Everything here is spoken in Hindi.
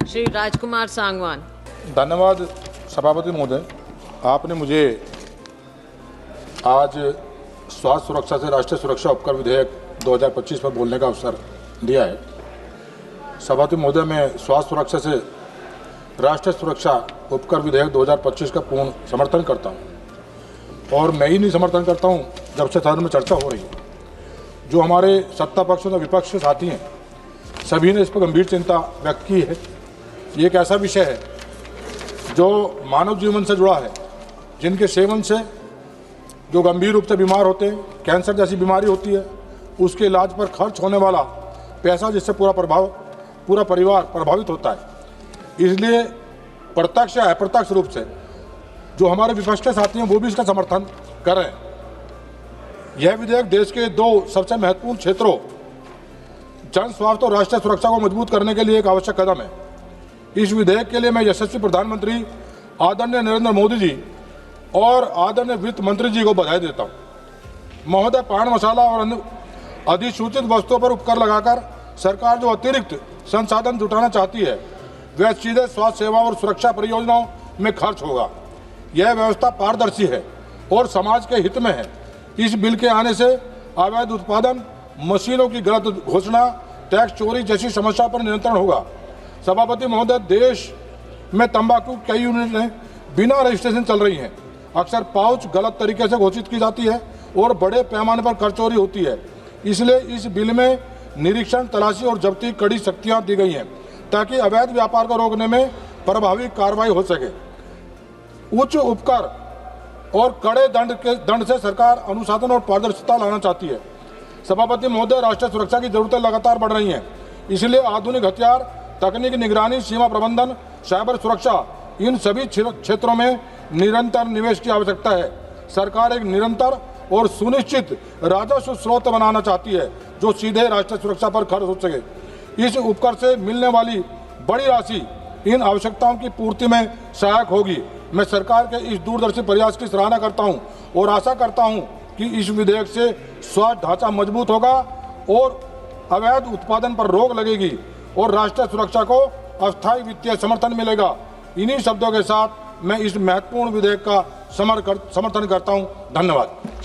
श्री राजकुमार सांगवान। धन्यवाद सभापति महोदय, आपने मुझे आज स्वास्थ्य सुरक्षा से राष्ट्रीय सुरक्षा उपकर विधेयक 2025 पर बोलने का अवसर दिया है। सभापति महोदय, मैं स्वास्थ्य सुरक्षा से राष्ट्रीय सुरक्षा उपकर विधेयक 2025 का पूर्ण समर्थन करता हूं। और मैं ही नहीं समर्थन करता हूं, जब से सदन में चर्चा हो रही है, जो हमारे सत्ता पक्ष और विपक्ष के साथी हैं, सभी ने इस पर गंभीर चिंता व्यक्त की है। ये एक ऐसा विषय है जो मानव जीवन से जुड़ा है, जिनके सेवन से जो गंभीर रूप से बीमार होते हैं, कैंसर जैसी बीमारी होती है, उसके इलाज पर खर्च होने वाला पैसा, जिससे पूरा परिवार प्रभावित होता है। इसलिए प्रत्यक्ष या अप्रत्यक्ष रूप से जो हमारे विपक्ष के साथी हैं, वो भी इसका समर्थन कर रहे हैं। यह विधेयक देश के दो सबसे महत्वपूर्ण क्षेत्रों, जन स्वास्थ्य और राष्ट्रीय सुरक्षा को मजबूत करने के लिए एक आवश्यक कदम है। इस विधेयक के लिए मैं यशस्वी प्रधानमंत्री आदरणीय नरेंद्र मोदी जी और आदरणीय वित्त मंत्री जी को बधाई देता हूं। महोदय, पान मसाला और अन्य अधिसूचित वस्तुओं पर उपकर लगाकर सरकार जो अतिरिक्त संसाधन जुटाना चाहती है, वह सीधे स्वास्थ्य सेवा और सुरक्षा परियोजनाओं में खर्च होगा। यह व्यवस्था पारदर्शी है और समाज के हित में है। इस बिल के आने से अवैध उत्पादन, मशीनों की गलत घोषणा, टैक्स चोरी जैसी समस्या पर नियंत्रण होगा। सभापति महोदय, देश में तंबाकू कई यूनिटें बिना रजिस्ट्रेशन चल रही हैं। अक्सर पाउच गलत तरीके से घोषित की जाती है और बड़े पैमाने पर कर चोरी होती है। इसलिए इस बिल में निरीक्षण, तलाशी और जब्ती कड़ी सख्तियां दी गई हैं, ताकि अवैध व्यापार को रोकने में प्रभावी कार्रवाई हो सके। उच्च उपकर और कड़े दंड से सरकार अनुशासन और पारदर्शिता लाना चाहती है। सभापति महोदय, राष्ट्रीय सुरक्षा की जरूरतें लगातार बढ़ रही हैं, इसलिए आधुनिक हथियार, तकनीकी निगरानी, सीमा प्रबंधन, साइबर सुरक्षा, इन सभी क्षेत्रों में निरंतर निवेश की आवश्यकता है। सरकार एक निरंतर और सुनिश्चित राजस्व स्रोत बनाना चाहती है, जो सीधे राष्ट्रीय सुरक्षा पर खर्च हो सके। इस उपकर से मिलने वाली बड़ी राशि इन आवश्यकताओं की पूर्ति में सहायक होगी। मैं सरकार के इस दूरदर्शी प्रयास की सराहना करता हूं और आशा करता हूं कि इस विधेयक से स्वास्थ्य ढांचा मजबूत होगा और अवैध उत्पादन पर रोक लगेगी और राष्ट्रीय सुरक्षा को अस्थायी वित्तीय समर्थन मिलेगा। इन्हीं शब्दों के साथ मैं इस महत्वपूर्ण विधेयक का समर्थन करता हूं। धन्यवाद।